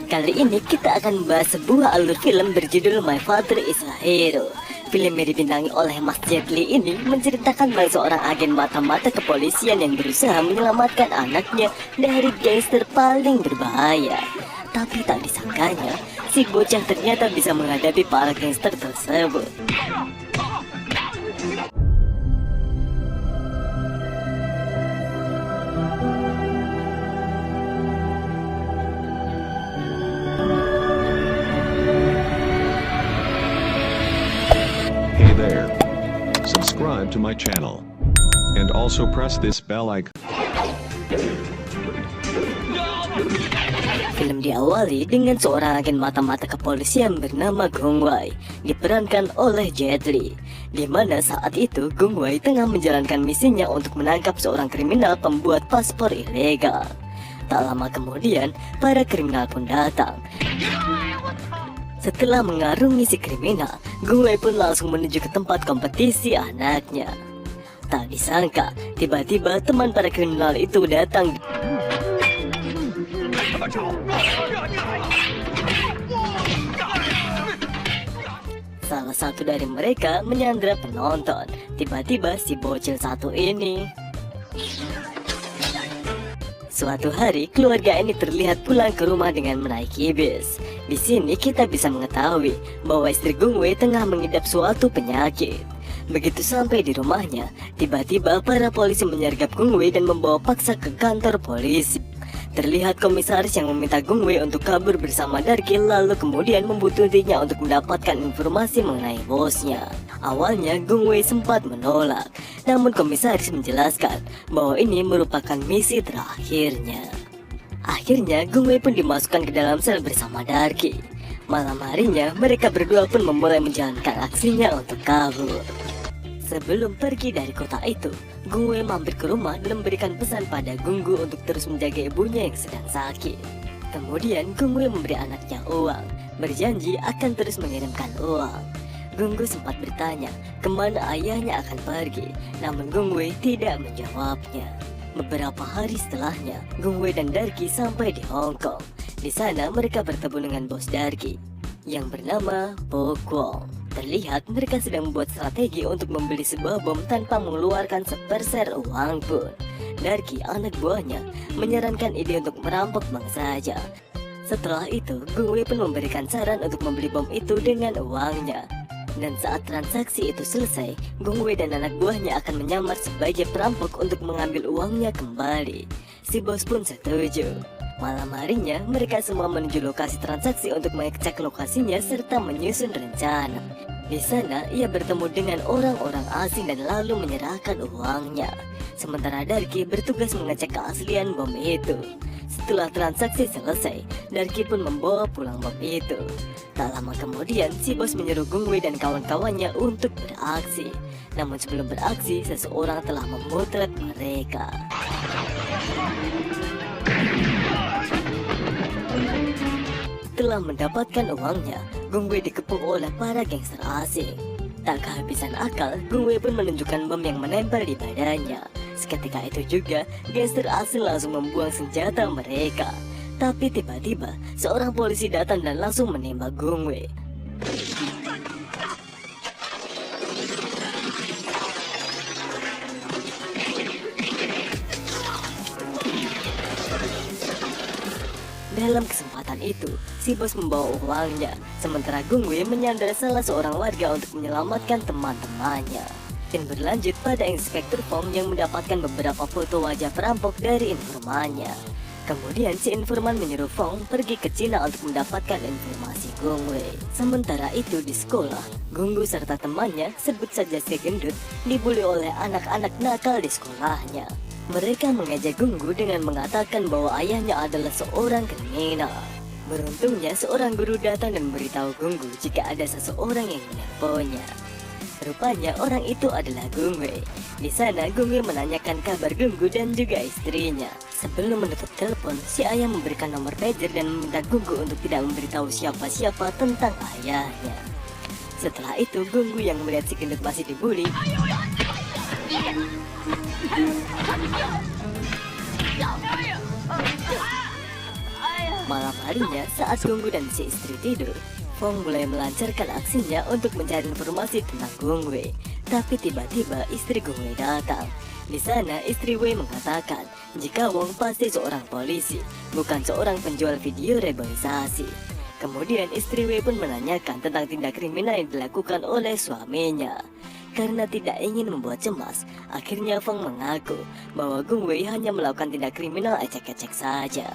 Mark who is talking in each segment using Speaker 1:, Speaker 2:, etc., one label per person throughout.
Speaker 1: Kali ini kita akan membahas sebuah alur film berjudul My Father is a Hero. Film yang dibintangi oleh Mas Jet Li ini menceritakan tentang seorang agen mata-mata kepolisian yang berusaha menyelamatkan anaknya dari gangster paling berbahaya. Tapi tak disangkanya, si bocah ternyata bisa menghadapi para gangster tersebut.
Speaker 2: Hey there. Subscribe to my channel. And also press this bell icon.
Speaker 1: Film diawali dengan seorang agen mata-mata kepolisian bernama Gong Wei, diperankan oleh Jet Li, di mana saat itu Gong Wei tengah menjalankan misinya untuk menangkap seorang kriminal pembuat paspor ilegal. Tak lama kemudian, para kriminal pun datang. Setelah mengarungi si kriminal, Gong Wei pun langsung menuju ke tempat kompetisi anaknya. Tak disangka, tiba-tiba teman para kriminal itu datang. Salah satu dari mereka menyandra penonton. Tiba-tiba si bocil satu ini. Suatu hari, keluarga ini terlihat pulang ke rumah dengan menaiki bis. Di sini kita bisa mengetahui bahwa istri Gong Wei tengah mengidap suatu penyakit. Begitu sampai di rumahnya, tiba-tiba para polisi menyergap Gong Wei dan membawa paksa ke kantor polisi. Terlihat komisaris yang meminta Gong Wei untuk kabur bersama Darky, lalu kemudian membuntutinya untuk mendapatkan informasi mengenai bosnya. Awalnya Gong Wei sempat menolak, namun komisaris menjelaskan bahwa ini merupakan misi terakhirnya. Akhirnya Gong Wei pun dimasukkan ke dalam sel bersama Darky. Malam harinya mereka berdua pun memulai menjalankan aksinya untuk kabur. Sebelum pergi dari kota itu, Gong Wei mampir ke rumah dan memberikan pesan pada Gunggu untuk terus menjaga ibunya yang sedang sakit. Kemudian Gong Wei memberi anaknya uang, berjanji akan terus mengirimkan uang. Gunggu sempat bertanya kemana ayahnya akan pergi, namun Gong Wei tidak menjawabnya. Beberapa hari setelahnya, Gong Wei dan Darky sampai di Hong Kong. Di sana mereka bertemu dengan bos Darky yang bernama Po Kwong. Terlihat mereka sedang membuat strategi untuk membeli sebuah bom tanpa mengeluarkan seperser uang pun. Darky, anak buahnya, menyarankan ide untuk merampok bank saja. Setelah itu, Gong Wei pun memberikan saran untuk membeli bom itu dengan uangnya. Dan saat transaksi itu selesai, Gong Wei dan anak buahnya akan menyamar sebagai perampok untuk mengambil uangnya kembali. Si bos pun setuju. Malam harinya, mereka semua menuju lokasi transaksi untuk mengecek lokasinya serta menyusun rencana. Di sana, ia bertemu dengan orang-orang asing dan lalu menyerahkan uangnya. Sementara Darky bertugas mengecek keaslian bom itu. Setelah transaksi selesai, Darky pun membawa pulang bom itu. Tak lama kemudian, si bos menyuruh Gong Wei dan kawan-kawannya untuk beraksi. Namun sebelum beraksi, seseorang telah memotret mereka. Setelah mendapatkan uangnya, Gong Wei dikepung oleh para gangster asing. Tak kehabisan akal, Gong Wei pun menunjukkan bom yang menempel di badannya. Seketika itu juga, gangster asing langsung membuang senjata mereka. Tapi tiba-tiba, seorang polisi datang dan langsung menembak Gong Wei. Dalam kesempatan itu, si bos membawa uangnya, sementara Gong Wei menyandera salah seorang warga untuk menyelamatkan teman-temannya. Dan berlanjut pada Inspektur Fong yang mendapatkan beberapa foto wajah perampok dari informannya. Kemudian si informan menyuruh Fong pergi ke Cina untuk mendapatkan informasi Gong Wei. Sementara itu di sekolah, Gunggu serta temannya, sebut saja si gendut, dibully oleh anak-anak nakal di sekolahnya. Mereka mengejek Gunggu dengan mengatakan bahwa ayahnya adalah seorang kriminal. Beruntungnya seorang guru datang dan memberitahu Gunggu jika ada seseorang yang menelponnya. Rupanya orang itu adalah Gong Wei. Di sana Gong Wei menanyakan kabar Gunggu dan juga istrinya. Sebelum menutup telepon, si ayah memberikan nomor pager dan meminta Gunggu untuk tidak memberitahu siapa-siapa tentang ayahnya. Setelah itu Gunggu yang melihat si gendut masih dibully harinya saat Gunggu dan si istri tidur, Fong mulai melancarkan aksinya untuk mencari informasi tentang Gung Wei. Tapi tiba-tiba istri Gung Wei datang. Di sana istri Wei mengatakan jika Wong pasti seorang polisi, bukan seorang penjual video reboisasi. Kemudian istri Wei pun menanyakan tentang tindak kriminal yang dilakukan oleh suaminya. Karena tidak ingin membuat cemas, akhirnya Fong mengaku bahwa Gung Wei hanya melakukan tindak kriminal ecek-ecek saja.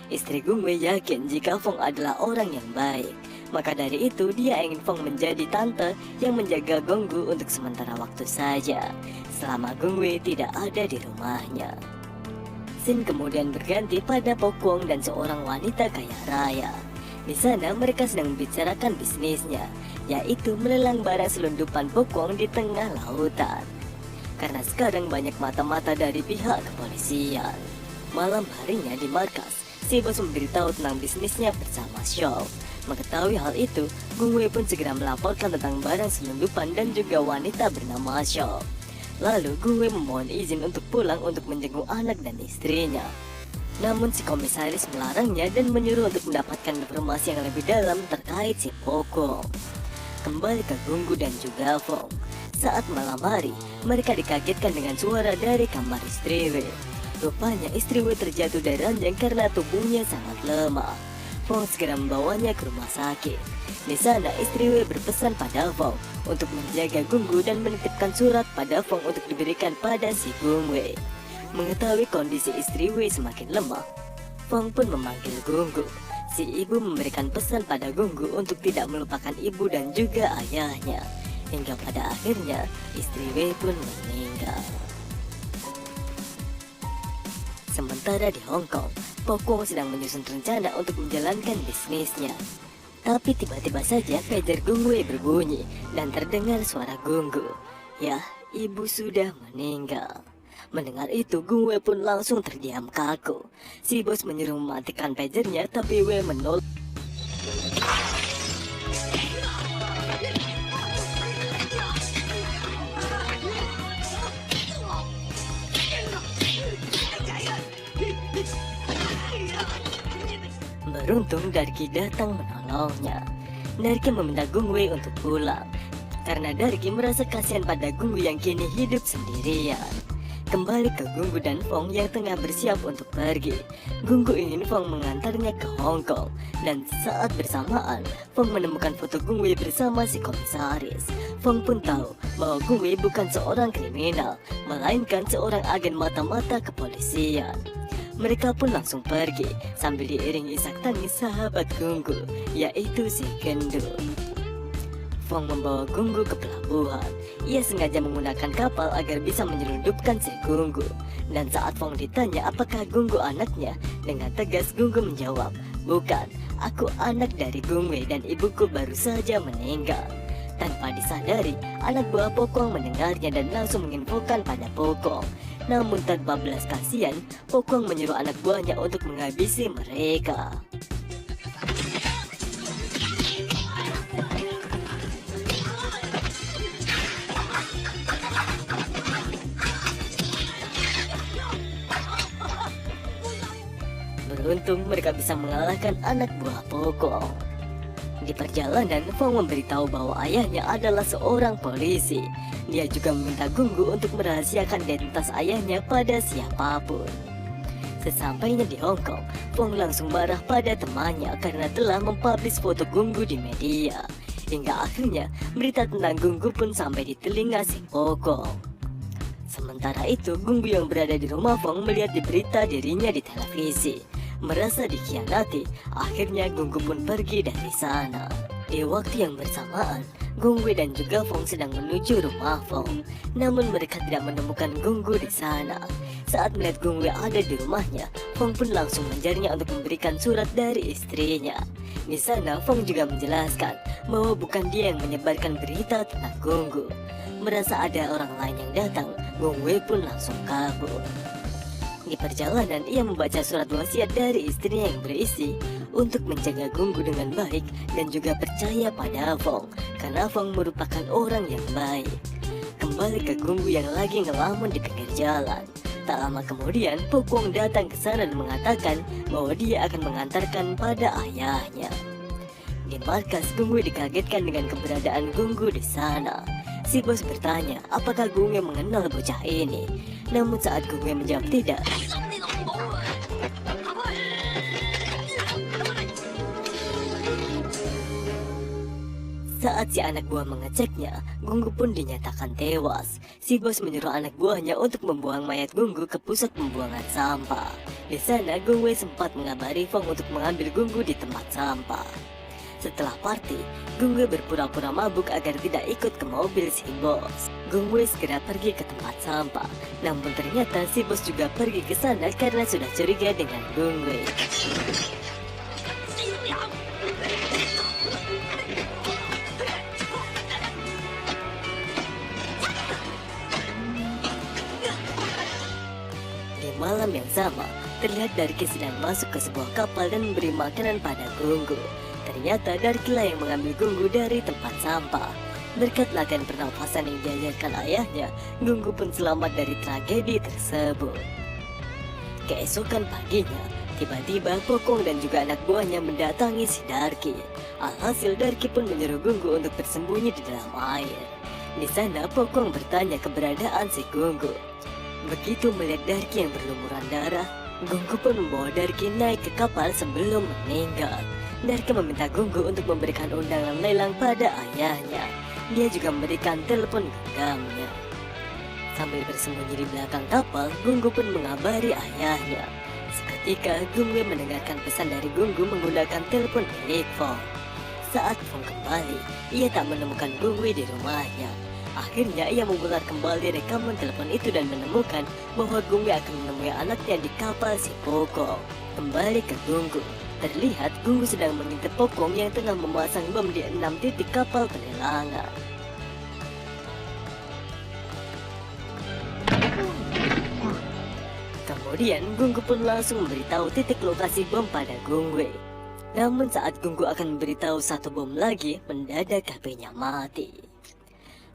Speaker 1: Istri Gung Wei yakin jika Fong adalah orang yang baik. Maka dari itu dia ingin Fong menjadi tante yang menjaga Gonggu untuk sementara waktu saja, selama Gung Wei tidak ada di rumahnya. Scene kemudian berganti pada Po Kwon dan seorang wanita kaya raya. Di sana mereka sedang membicarakan bisnisnya, yaitu melelang barang selundupan Po Kwon di tengah lautan. Karena sekarang banyak mata-mata dari pihak kepolisian. Malam harinya di markas, si bos memberitahu tentang bisnisnya bersama Shaw. Mengetahui hal itu, Gung Wei pun segera melaporkan tentang barang selundupan dan juga wanita bernama Shaw. Lalu Gung Wei memohon izin untuk pulang untuk menjenguk anak dan istrinya. Namun si komisaris melarangnya dan menyuruh untuk mendapatkan informasi yang lebih dalam terkait si Po Kwon. Kembali ke Gunggu dan juga Fong. Saat malam hari, mereka dikagetkan dengan suara dari kamar istri Wei. Rupanya istri Wei terjatuh dari ranjang karena tubuhnya sangat lemah. Fong segera membawanya ke rumah sakit. Di sana istri Wei berpesan pada Fong untuk menjaga Gunggu dan menitipkan surat pada Fong untuk diberikan pada si Gung Wei. Mengetahui kondisi istri Wei semakin lemah, Fong pun memanggil Gunggu. Si ibu memberikan pesan pada Gunggu untuk tidak melupakan ibu dan juga ayahnya. Hingga pada akhirnya istri Wei pun meninggal. Sementara di Hong Kong, Po Kwon sedang menyusun rencana untuk menjalankan bisnisnya. Tapi tiba-tiba saja pager Gung Wei berbunyi dan terdengar suara Gunggu. Ya, ibu sudah meninggal. Mendengar itu, Gung Wei pun langsung terdiam kaku. Si bos menyuruh mematikan pagernya, tapi Wei menolak. Beruntung Darky datang menolongnya. Darky meminta Gung Wei untuk pulang, karena Darky merasa kasihan pada Gunggu yang kini hidup sendirian. Kembali ke Gunggu dan Fong yang tengah bersiap untuk pergi. Gunggu ingin Fong mengantarnya ke Hong Kong, dan saat bersamaan Fong menemukan foto Gung Wei bersama si komisaris. Fong pun tahu bahwa Gung Wei bukan seorang kriminal, melainkan seorang agen mata-mata kepolisian. Mereka pun langsung pergi sambil diiringi isak tangis sahabat Gunggu, yaitu si Gendu. Fong membawa Gunggu ke pelabuhan. Ia sengaja menggunakan kapal agar bisa menyelundupkan si Gunggu. Dan saat Fong ditanya apakah Gunggu anaknya, dengan tegas Gunggu menjawab, "Bukan, aku anak dari Gung Wei dan ibuku baru saja meninggal." Tanpa disadari, anak buah Po Kwon mendengarnya dan langsung menginfokan pada Po Kwon. Namun tanpa belas kasihan, Po Kwon menyuruh anak buahnya untuk menghabisi mereka. Beruntung mereka bisa mengalahkan anak buah Po Kwon. Di perjalanan, Fong memberitahu bahwa ayahnya adalah seorang polisi. Dia juga meminta Gunggu untuk merahasiakan identitas ayahnya pada siapapun. Sesampainya di Hong Kong, Fong langsung marah pada temannya karena telah mempublish foto Gunggu di media. Hingga akhirnya, berita tentang Gunggu pun sampai di telinga si Po Kwon. Sementara itu, Gunggu yang berada di rumah Fong melihat di berita dirinya di televisi. Merasa dikhianati, akhirnya Gunggu pun pergi dari sana. Di waktu yang bersamaan, Gunggu dan juga Fong sedang menuju rumah Fong. Namun mereka tidak menemukan Gunggu di sana. Saat melihat Gunggu ada di rumahnya, Fong pun langsung mengejarnya untuk memberikan surat dari istrinya. Di sana Fong juga menjelaskan bahwa bukan dia yang menyebarkan berita tentang Gunggu. Merasa ada orang lain yang datang, Gunggu pun langsung kabur. Di perjalanan, ia membaca surat wasiat dari istrinya yang berisi untuk menjaga Gunggu dengan baik dan juga percaya pada Fong, karena Fong merupakan orang yang baik. Kembali ke Gunggu yang lagi ngelamun di pinggir jalan, Tak lama kemudian, Pokong datang ke sana dan mengatakan bahwa dia akan mengantarkan pada ayahnya. Di markas, Gungwe dikagetkan dengan keberadaan Gunggu di sana. Si bos bertanya apakah Gungwe mengenal bocah ini. Namun saat Gungwe menjawab tidak, saat si anak buah mengeceknya, Gunggu pun dinyatakan tewas. Si bos menyuruh anak buahnya untuk membuang mayat Gunggu ke pusat pembuangan sampah. Di sana, Gungwe sempat mengabari Fong untuk mengambil Gunggu di tempat sampah. Setelah party, Gungwe berpura-pura mabuk agar tidak ikut ke mobil si bos. Gungwe segera pergi ke tempat sampah. Namun ternyata si bos juga pergi ke sana karena sudah curiga dengan Gungwe. Di malam yang sama, terlihat Darky sedang masuk ke sebuah kapal dan memberi makanan pada Gunggu. Ternyata Darky lah yang mengambil Gunggu dari tempat sampah. Berkat latihan pernafasan yang diajarkan ayahnya, Gunggu pun selamat dari tragedi tersebut. Keesokan paginya, tiba-tiba Pokong dan juga anak buahnya mendatangi si Darky. Alhasil Darky pun menyuruh Gunggu untuk bersembunyi di dalam air. Di sana Pokong bertanya keberadaan si Gunggu. Begitu melihat Darky yang berlumuran darah, Gunggu pun membawa Darky naik ke kapal sebelum meninggal. Darky meminta Gunggu untuk memberikan undangan lelang pada ayahnya. Dia juga memberikan telepon genggamnya. Sambil bersembunyi di belakang kapal, Gunggu pun mengabari ayahnya. Seketika Gunggu mendengarkan pesan dari Gunggu menggunakan telepon milik Fong. Saat Fong kembali, ia tak menemukan Gunggu di rumahnya. Akhirnya ia memutar kembali rekaman telepon itu dan menemukan bahwa Gunggu akan menemui anaknya di kapal si Pokong. Kembali ke Gunggu, terlihat Gunggu sedang mengintip Pokong yang tengah memasang bom di 6 titik kapal pelelangan. Kemudian Gunggu pun langsung memberitahu titik lokasi bom pada Gunggu. Namun saat Gunggu akan memberitahu satu bom lagi, mendadak HP-nya mati.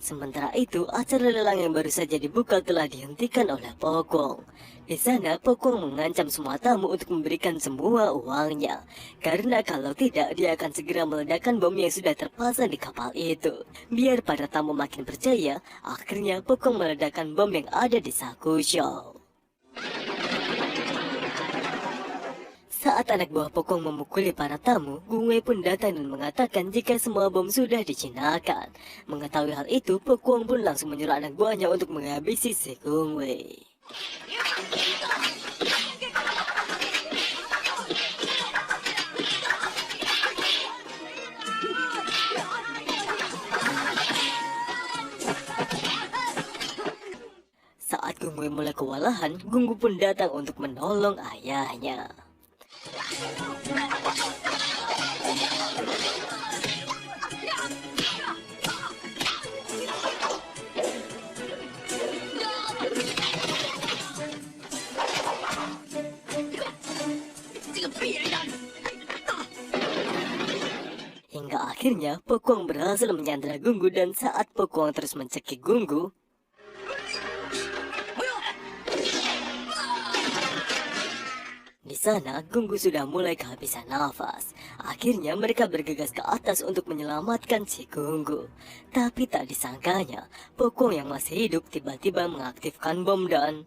Speaker 1: Sementara itu, acara lelang yang baru saja dibuka telah dihentikan oleh Pokong. Di sana, Pokong mengancam semua tamu untuk memberikan semua uangnya. Karena kalau tidak, dia akan segera meledakkan bom yang sudah terpasang di kapal itu. Biar para tamu makin percaya, akhirnya Pokong meledakkan bom yang ada di Sakusho. Saat anak buah Pokong memukuli para tamu, Gungwe pun datang dan mengatakan jika semua bom sudah dijinakkan. Mengetahui hal itu, Pokong pun langsung menyuruh anak buahnya untuk menghabisi si Gungwe. Saat Gungwe mulai kewalahan, Gunggu pun datang untuk menolong ayahnya. Hingga akhirnya Pokong berhasil menyandra Gunggu dan saat Pokong terus mencekik Gunggu, di sana, Gunggu sudah mulai kehabisan nafas. Akhirnya mereka bergegas ke atas untuk menyelamatkan si Gunggu. Tapi tak disangkanya, Pokong yang masih hidup tiba-tiba mengaktifkan bom dan...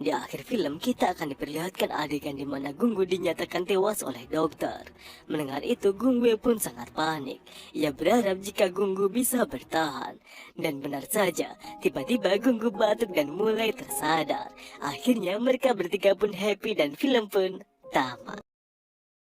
Speaker 1: Di akhir film, kita akan diperlihatkan adegan di mana Gunggu dinyatakan tewas oleh dokter. Mendengar itu, Gunggu pun sangat panik. Ia berharap jika Gunggu bisa bertahan. Dan benar saja, tiba-tiba Gunggu batuk dan mulai tersadar. Akhirnya mereka bertiga pun happy dan film pun tamat.